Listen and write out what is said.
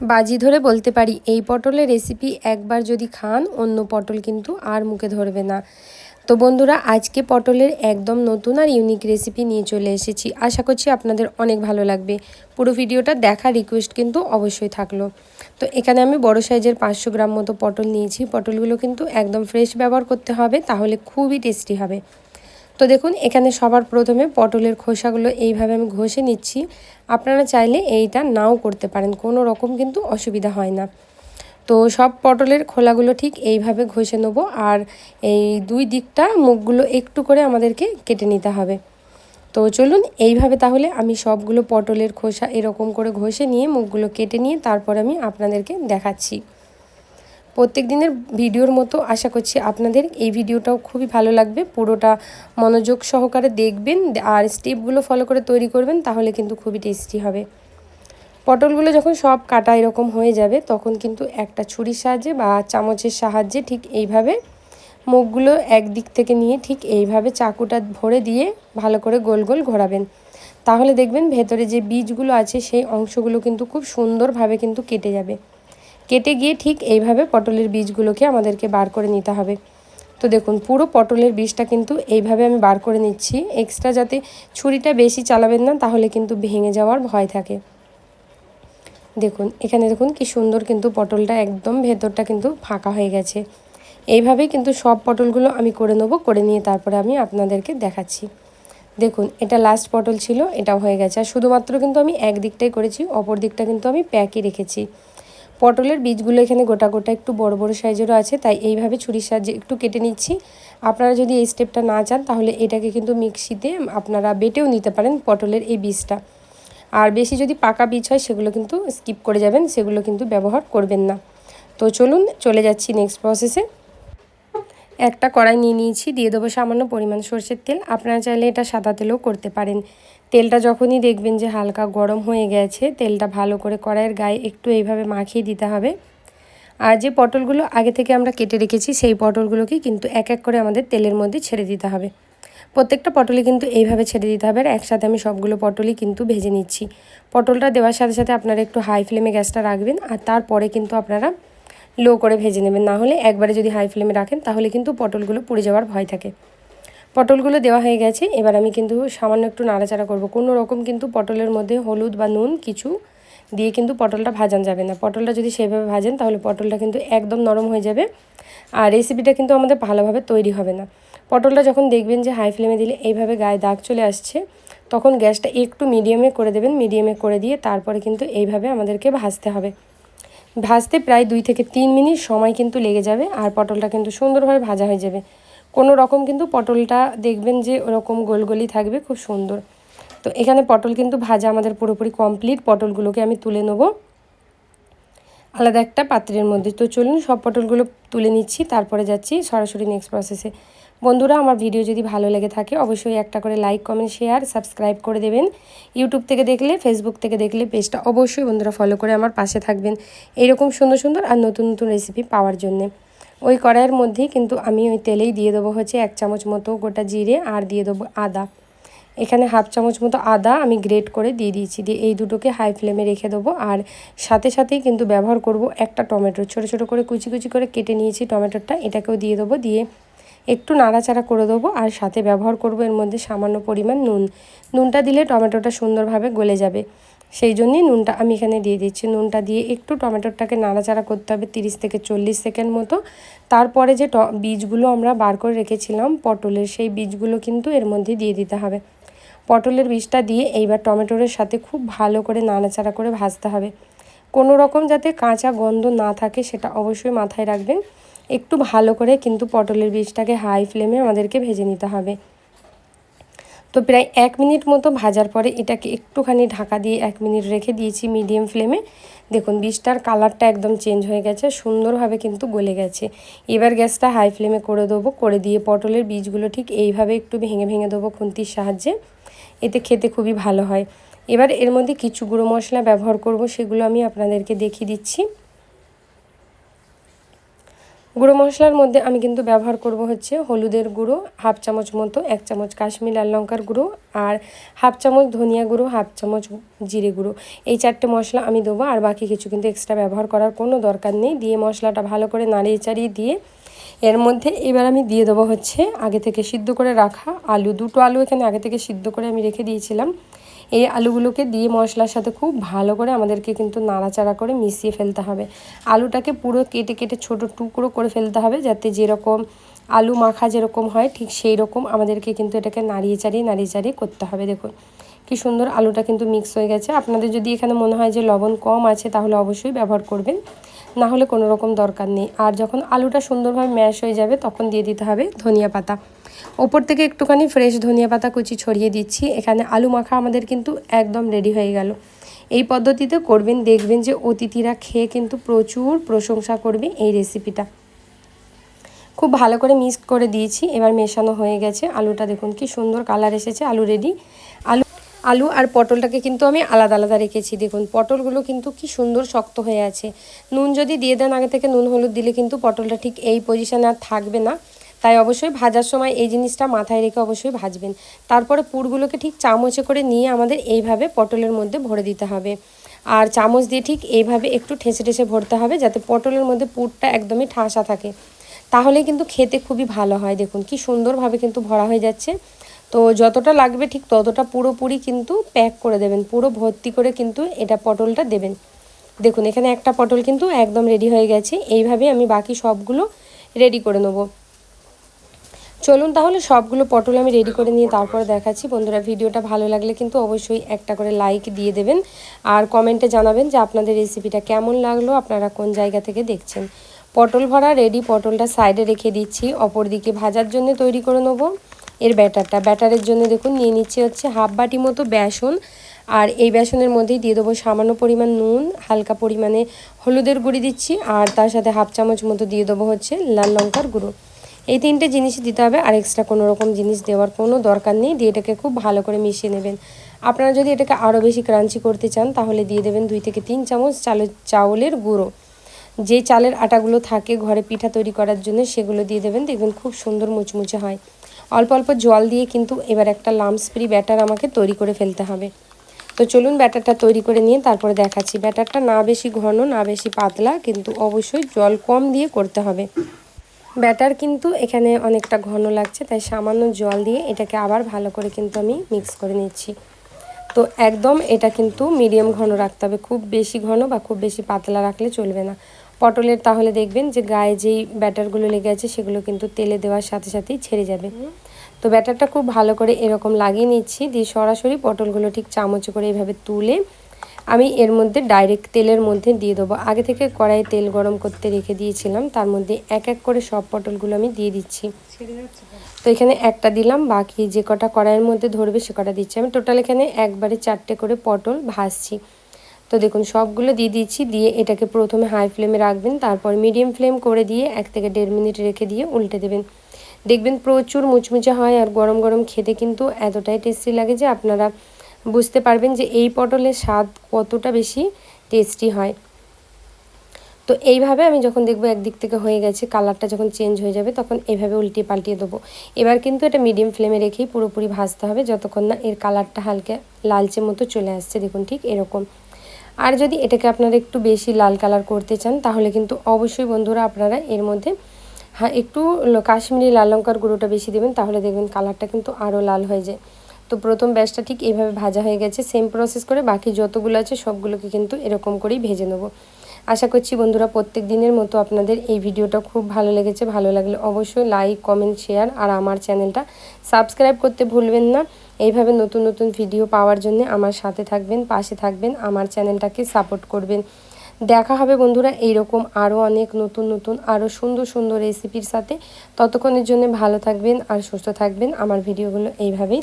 বাজি ধরে বলতে পারি এই পটলের রেসিপি একবার যদি খান অন্য পটল কিন্তু আর মুখে ধরবে না। তো বন্ধুরা, আজকে পটলের একদম নতুন আর ইউনিক রেসিপি নিয়ে চলে এসেছি। আশা করছি আপনাদের অনেক ভালো লাগবে। পুরো ভিডিওটা দেখার রিকোয়েস্ট কিন্তু অবশ্যই থাকলো। তো এখানে আমি বড় সাইজের 500 গ্রাম মতো পটল নিয়েছি। পটলগুলো কিন্তু একদম ফ্রেশ ব্যবহার করতে হবে, তাহলে খুবই টেস্টি হবে। তো দেখুন, এখানে সবার প্রথমে পটলের খোসাগুলো এইভাবে আমি ঘষে নিচ্ছি। আপনারা চাইলে এইটা নাও করতে পারেন, কোনো রকম কিন্তু অসুবিধা হয় না। তো সব পটলের খোলাগুলো ঠিক এইভাবে ঘষে নেব, আর এই দুই দিকটা মুখগুলো একটু করে আমাদেরকে কেটে নিতে হবে। তো চলুন এইভাবে তাহলে আমি সবগুলো পটলের খোসা এরকম করে ঘষে নিয়ে মুখগুলো কেটে নিয়ে তারপর আমি আপনাদেরকে দেখাচ্ছি। প্রত্যেক দিনের ভিডিওর মতো আশা করছি আপনাদের এই ভিডিওটাও খুবই ভালো লাগবে। পুরোটা মনোযোগ সহকারে দেখবেন আর স্টেপগুলো ফলো করে তৈরি করবেন, তাহলে কিন্তু খুবই টেস্টি হবে। পটলগুলো যখন সব কাটা এরকম হয়ে যাবে তখন কিন্তু একটা ছুরির সাহায্যে বা চামচের সাহায্যে ঠিক এইভাবে মুখগুলো একদিক থেকে নিয়ে ঠিক এইভাবে চাকুটা ভরে দিয়ে ভালো করে গোল গোল ঘোরাবেন। তাহলে দেখবেন ভেতরে যে বীজগুলো আছে সেই অংশগুলো কিন্তু খুব সুন্দরভাবে কিন্তু কেটে যাবে। কেটে গিয়ে ঠিক এইভাবে পটলের বীজগুলোকে আমাদেরকে বার করে নিতে হবে। তো দেখুন, পুরো পটলের বীজটা কিন্তু এইভাবে আমি বার করে নিচ্ছি। এক্সট্রা যাতে ছুরিটা বেশি চালাবেন না, তাহলে কিন্তু ভেঙে যাওয়ার ভয় থাকে। দেখুন এখানে দেখুন কি সুন্দর কিন্তু পটলটা একদম ভেতরটা কিন্তু ফাঁকা হয়ে গেছে। এইভাবেই কিন্তু সব পটলগুলো আমি করে নেব, করে নিয়ে তারপরে আমি আপনাদেরকে দেখাচ্ছি। দেখুন, এটা লাস্ট পটল ছিল, এটাও হয়ে গেছে। আর শুধুমাত্র কিন্তু আমি এক দিকটাই করেছি, অপর দিকটা কিন্তু আমি প্যাকই রেখেছি। পটলের বীজগুলো এখানে গোটা গোটা একটু বড় বড় সাইজেরও আছে, তাই এইভাবে ছুরির সাহায্যে একটু কেটে নিচ্ছি। আপনারা যদি এই স্টেপটা না চান তাহলে এটাকে কিন্তু মিক্সিতে আপনারা বেটেও নিতে পারেন পটলের এই বীজটা। আর বেশি যদি পাকা বীজ হয় সেগুলো কিন্তু স্কিপ করে যাবেন, সেগুলো কিন্তু ব্যবহার করবেন না। তো চলুন চলে যাচ্ছি নেক্সট প্রসেসে। একটা কড়াই নিয়ে নিয়েছি, দিয়ে দেবো সামান্য পরিমাণ সরষের তেল। আপনারা চাইলে এটা সাদা তেলেও করতে পারেন। তেলটা যখনই দেখবেন যে হালকা গরম হয়ে গেছে, তেলটা ভালো করে কড়াইয়ের গায়ে একটু এইভাবে মাখিয়ে দিতে হবে। আর যে পটলগুলো আগে থেকে আমরা কেটে রেখেছি সেই পটলগুলোকে কিন্তু এক এক করে আমাদের তেলের মধ্যে ছেড়ে দিতে হবে। প্রত্যেকটা পটলই কিন্তু এইভাবে ছেড়ে দিতে হবে। আর একসাথে আমি সবগুলো পটলই কিন্তু ভেজে নিচ্ছি। পটলটা দেওয়ার সাথে সাথে আপনারা একটু হাই ফ্লেমে গ্যাসটা রাখবেন, আর তারপরে কিন্তু আপনারা লো করে ভেজে নেবেন। না হলে একবারে যদি হাই ফ্লেমে রাখেন তাহলে কিন্তু পটলগুলো পুড়ে যাওয়ার ভয় থাকে। পটলগুলো দেওয়া হয়ে গেছে, এবার আমি কিন্তু সামান্য একটু নাড়াচাড়া করব। কোনো রকম কিন্তু পটলের মধ্যে হলুদ বা নুন কিছু দিয়ে কিন্তু পটলটা ভাজানো যাবে না। পটলটা যদি সেভাবে ভাজেন তাহলে পটলটা কিন্তু একদম নরম হয়ে যাবে, আর রেসিপিটা কিন্তু আমাদের ভালোভাবে তৈরি হবে না। পটলটা যখন দেখবেন যে হাই ফ্লেমে দিলে এইভাবে গায়ে দাগ চলে আসছে, তখন গ্যাসটা একটু মিডিয়ামে করে দেবেন। মিডিয়ামে করে দিয়ে তারপরে কিন্তু এইভাবে আমাদেরকে ভাজতে হবে। ভাজতে প্রায় 2 থেকে 3 মিনিট সময় কিন্তু লেগে যাবে, আর পটলটা কিন্তু সুন্দরভাবে ভাজা হয়ে যাবে। কোনো রকম কিন্তু পটলটা দেখবেন যে ওরকম গোলগোলই থাকবে, খুব সুন্দর। তো এখানে পটল কিন্তু ভাজা আমাদের পুরোপুরি কমপ্লিট। পটলগুলোকে আমি তুলে নেব আলাদা একটা পাত্রের মধ্যে। তো চলুন সব পটলগুলো তুলে নিচ্ছি, তারপরে যাচ্ছি সরাসরি নেক্সট প্রসেসে। বন্ধুরা, আমার ভিডিও যদি ভালো লেগে থাকে অবশ্যই একটা করে লাইক, কমেন্ট, শেয়ার, সাবস্ক্রাইব করে দেবেন। ইউটিউব থেকে দেখলে, ফেসবুক থেকে দেখলে পেজটা অবশ্যই বন্ধুরা ফলো করে আমার পাশে থাকবেন এইরকম সুন্দর সুন্দর আর নতুন নতুন রেসিপি পাওয়ার জন্যে। ওই কড়াইয়ের মধ্যেই কিন্তু আমি ওই তেলেই দিয়ে দেবো হচ্ছে 1 চামচ মতো গোটা জিরে, আর দিয়ে দেবো আদা। এখানে হাফ চামচ মতো আদা আমি গ্রেট করে দিয়ে দিয়েছি। দিয়ে এই দুটোকে হাই ফ্লেমে রেখে দেবো। আর সাথে সাথেই কিন্তু ব্যবহার করব একটা টমেটো, ছোটো ছোটো করে কুচি কুচি করে কেটে নিয়েছি টমেটোটা, এটাকেও দিয়ে দেবো। দিয়ে একটু নাড়াচাড়া করে দেবো, আর সাথে ব্যবহার করব এর মধ্যে সামান্য পরিমাণ নুন। নুনটা দিলে টমেটোটা সুন্দরভাবে গলে যাবে, সেই জন্যই নুনটা আমি এখানে দিয়ে দিচ্ছি। নুনটা দিয়ে একটু টমেটোটাকে নাড়াচাড়া করতে হবে 30 থেকে 40 সেকেন্ড মতো। তারপরে যে বীজগুলো আমরা বার করে রেখেছিলাম পটলের, সেই বীজগুলো কিন্তু এর মধ্যে দিয়ে দিতে হবে। পটলের বীজটা দিয়ে এইবার টমেটোর সাথে খুব ভালো করে নাড়াচাড়া করে ভাজতে হবে। কোনো রকম যাতে কাঁচা গন্ধ না থাকে সেটা অবশ্যই মাথায় রাখবেন। একটু ভালো করে কিন্তু পটলের বীজটাকে হাই ফ্লেমে আমাদেরকে ভেজে নিতে হবে। তো প্রায় 1 মিনিট মতো ভাজার পরে এটাকে একটুখানি ঢাকা দিয়ে 1 মিনিট রেখে দিয়েছি মিডিয়াম ফ্লেমে। দেখুন বীজটার কালারটা একদম চেঞ্জ হয়ে গেছে, সুন্দরভাবে কিন্তু গলে গেছে। এবার গ্যাসটা হাই ফ্লেমে করে দেবো, করে দিয়ে পটলের বীজগুলো ঠিক এইভাবে একটু ভেঙে ভেঙে দেবো খুন্তির সাহায্যে। এতে খেতে খুবই ভালো হয়। এবার এর মধ্যে কিছু গুঁড়ো মশলা ব্যবহার করব, সেগুলো আমি আপনাদেরকে দেখিয়ে দিচ্ছি। গুঁড়ো মশলার মধ্যে আমি কিন্তু ব্যবহার করব হচ্ছে হলুদের গুঁড়ো হাফ চামচ মতো, 1 চামচ কাশ্মীরি লাল লঙ্কার গুঁড়ো, আর হাফ চামচ ধনিয়া গুঁড়ো, হাফ চামচ জিরে গুঁড়ো। এই 4টে মশলা আমি দেবো, আর বাকি কিছু কিন্তু এক্সট্রা ব্যবহার করার কোনো দরকার নেই। দিয়ে মশলাটা ভালো করে নাড়িয়ে চাড়িয়ে দিয়ে এর মধ্যে এবার আমি দিয়ে দেবো হচ্ছে আগে থেকে সিদ্ধ করে রাখা আলু। 2টো আলু এখানে আগে থেকে সিদ্ধ করে আমি রেখে দিয়েছিলাম। এই আলুগুলোকে দিয়ে মশলার সাথে খুব ভালো করে আমাদেরকে কিন্তু নাড়াচাড়া করে মিশিয়ে ফেলতে হবে। আলুটাকে পুরো কেটে কেটে ছোট টুকরো করে ফেলতে হবে, যাতে যেরকম আলু মাখা যেরকম হয় ঠিক সেই রকম আমাদেরকে কিন্তু এটাকে নাড়িয়ে চাড়িয়ে করতে হবে। দেখুন কি সুন্দর আলুটা কিন্তু মিক্স হয়ে গেছে। আপনাদের যদি এখানে মনে হয় যে লবণ কম আছে তাহলে অবশ্যই ব্যবহার করবেন, না হলে কোনো রকম দরকার নেই। আর যখন আলুটা সুন্দরভাবে ম্যাশ হয়ে যাবে তখন দিয়ে দিতে হবে ধনিয়া পাতা। ওপর থেকে একটুখানি ফ্রেশ ধনিয়া পাতা কুচি ছড়িয়ে দিচ্ছি। এখানে আলু মাখা আমাদের কিন্তু একদম রেডি হয়ে গেল। এই পদ্ধতিতে করবেন, দেখবেন যে অতিথিরা খেয়ে কিন্তু প্রচুর প্রশংসা করবে এই রেসিপিটা। খুব ভালো করে মিক্স করে দিয়েছি, এবার মেশানো হয়ে গেছে। আলুটা দেখুন কি সুন্দর কালার এসেছে, আলু রেডি। আলু আর পটলটাকে কিন্তু আমি আলাদা আলাদা রেখেছি। দেখুন পটলগুলো কিন্তু কি সুন্দর শক্ত হয়ে আছে। নুন যদি দিয়ে দেন আগে থেকে, নুন হলুদ দিলে কিন্তু পটলটা ঠিক এই পজিশানে আর থাকবে না। তাই অবশ্যই ভাজার সময় এই জিনিসটা মাথায় রেখে অবশ্যই ভাজবেন। তারপরে পুরগুলোকে ঠিক চামচে করে নিয়ে আমাদের এইভাবে পটলের মধ্যে ভরে দিতে হবে, আর চামচ দিয়ে ঠিক এইভাবে একটু ঠেসে ঠেসে ভরতে হবে, যাতে পটলের মধ্যে পুরটা একদমই ঠাসা থাকে। তাহলে কিন্তু খেতে খুবই ভালো হয়। দেখুন কি সুন্দরভাবে কিন্তু ভরা হয়ে যাচ্ছে। তো যতটা লাগবে ঠিক ততটা পুরোপুরি কিন্তু প্যাক করে দেবেন, পুরো ভর্তি করে কিন্তু এটা পটলটা দেবেন। দেখুন এখানে একটা পটল কিন্তু একদম রেডি হয়ে গেছে। এইভাবে আমি বাকি সবগুলো রেডি করে নেব। চলুন তাহলে সবগুলো পটল আমি রেডি করে নিয়ে তারপরে দেখাচ্ছি। বন্ধুরা ভিডিওটা ভালো লাগলে কিন্তু অবশ্যই একটা করে লাইক দিয়ে দেবেন, আর কমেন্টে জানাবেন যে আপনাদের রেসিপিটা কেমন লাগলো, আপনারা কোন জায়গা থেকে দেখছেন। পটল ভরা রেডি, পটলটা সাইডে রেখে দিচ্ছি। অপর দিকে ভাজার জন্য তৈরি করে নেব এর ব্যাটারের জন্য দেখুন নিয়ে নিচ্ছি হচ্ছে হাফ বাটি মতো বেসন, আর এই বেসনের মধ্যেই দিয়ে দেবো সামান্য পরিমাণ নুন, হালকা পরিমাণে হলুদের গুঁড়ি দিচ্ছি, আর তার সাথে হাফ চামচ মতো দিয়ে দেবো হচ্ছে লাল লঙ্কার গুঁড়ো। এই 3টে জিনিসই দিতে হবে, আর এক্সট্রা কোনো রকম জিনিস দেওয়ার কোনো দরকার নেই। দিয়ে এটাকে খুব ভালো করে মিশিয়ে নেবেন। আপনারা যদি এটাকে আরও বেশি ক্রাঞ্চি করতে চান তাহলে দিয়ে দেবেন 2 থেকে 3 চামচ চাউলের গুঁড়ো। যে চালের আটাগুলো থাকে ঘরে পিঠা তৈরি করার জন্য সেগুলো দিয়ে দেবেন, দেখবেন খুব সুন্দর মুচমুচে হয়। অল্প অল্প জল দিয়ে কিন্তু এবার একটা লাম্পস ফ্রি ব্যাটার আমাকে তৈরি করে ফেলতে হবে। তো চলুন ব্যাটারটা তৈরি করে নিয়ে তারপরে দেখাচ্ছি। ব্যাটারটা না বেশি ঘন না বেশি পাতলা, কিন্তু অবশ্যই জল কম দিয়ে করতে হবে। ব্যাটার কিন্তু এখানে অনেকটা ঘন লাগছে, তাই সামান্য জল দিয়ে এটাকে আবার ভালো করে কিন্তু আমি মিক্স করে নিচ্ছি। তো একদম এটা কিন্তু মিডিয়াম ঘন রাখতে হবে, খুব বেশি ঘন বা খুব বেশি পাতলা রাখলে চলবে না পটলের, তাহলে দেখবেন যে গায়ে যেই ব্যাটারগুলো লেগে আছে সেগুলো কিন্তু তেলে দেওয়ার সাথে সাথেই ছেড়ে যাবে। তো ব্যাটারটা খুব ভালো করে এরকম লাগিয়ে নিচ্ছি, দিয়ে সরাসরি পটলগুলো ঠিক চামচে করে এইভাবে তুলে আমি এর মধ্যে ডাইরেক্ট তেলের মধ্যে দিয়ে দেবো। আগে থেকে কড়াইয়ে তেল গরম করতে রেখে দিয়েছিলাম, তার মধ্যে এক এক করে সব পটলগুলো আমি দিয়ে দিচ্ছি। তো এখানে একটা দিলাম, বাকি যে কটা কড়াইয়ের মধ্যে ধরবে সে কটা দিচ্ছি। আমি টোটাল এখানে একবারে 4টে করে পটল ভাজছি। তো দেখুন সবগুলো দিয়ে দিচ্ছি, দিয়ে এটাকে প্রথমে হাই ফ্লেমে রাখবেন, তারপর মিডিয়াম ফ্লেম করে দিয়ে 1 থেকে 1.5 মিনিট রেখে দিয়ে উল্টে দেবেন। দেখবেন প্রচুর মুচমুচে হয়, আর গরম গরম খেতে কিন্তু এতটাই টেস্টি লাগে যে আপনারা বুঝতে পারবেন যে এই পটলের স্বাদ কতটা বেশি টেস্টি হয়। তো এইভাবে আমি যখন দেখবো একদিক থেকে হয়ে গেছে, কালারটা যখন চেঞ্জ হয়ে যাবে তখন এইভাবে উল্টিয়ে পাল্টিয়ে দেবো। এবার কিন্তু এটা মিডিয়াম ফ্লেমে রেখেই পুরোপুরি ভাজতে হবে যতক্ষণ না এর কালারটা হালকা লালচে মতো চলে আসছে। দেখুন ঠিক এরকম। আর যদি এটাকে আপনারা একটু বেশি লাল কালার করতে চান তাহলে কিন্তু অবশ্যই বন্ধুরা আপনারা এর মধ্যে একটু কাশ্মীরি লাল লঙ্কার গুঁড়োটা বেশি দেবেন, তাহলে দেখবেন কালারটা কিন্তু আরও লাল হয়ে যায়। তো প্রথম ব্যাচটা ঠিক এইভাবে ভাজা হয়ে গেছে, সেম প্রসেস করে বাকি যতগুলো আছে সবগুলোকে কিন্তু এরকম করেই ভেজে নেব। আশা করছি বন্ধুরা প্রত্যেক দিনের মতো আপনাদের এই ভিডিওটা খুব ভালো লেগেছে। ভালো লাগলে অবশ্যই লাইক কমেন্ট শেয়ার আর আমার চ্যানেলটা সাবস্ক্রাইব করতে ভুলবেন না। এইভাবে নতুন নতুন ভিডিও পাওয়ার জন্য আমার সাথে থাকবেন, পাশে থাকবেন, আমার চ্যানেলটাকে সাপোর্ট করবেন। দেখা হবে বন্ধুরা এইরকম আরও অনেক নতুন নতুন আরও সুন্দর সুন্দর রেসিপির সাথে। ততক্ষণের জন্য ভালো থাকবেন আর সুস্থ থাকবেন। আমার ভিডিওগুলো এইভাবেই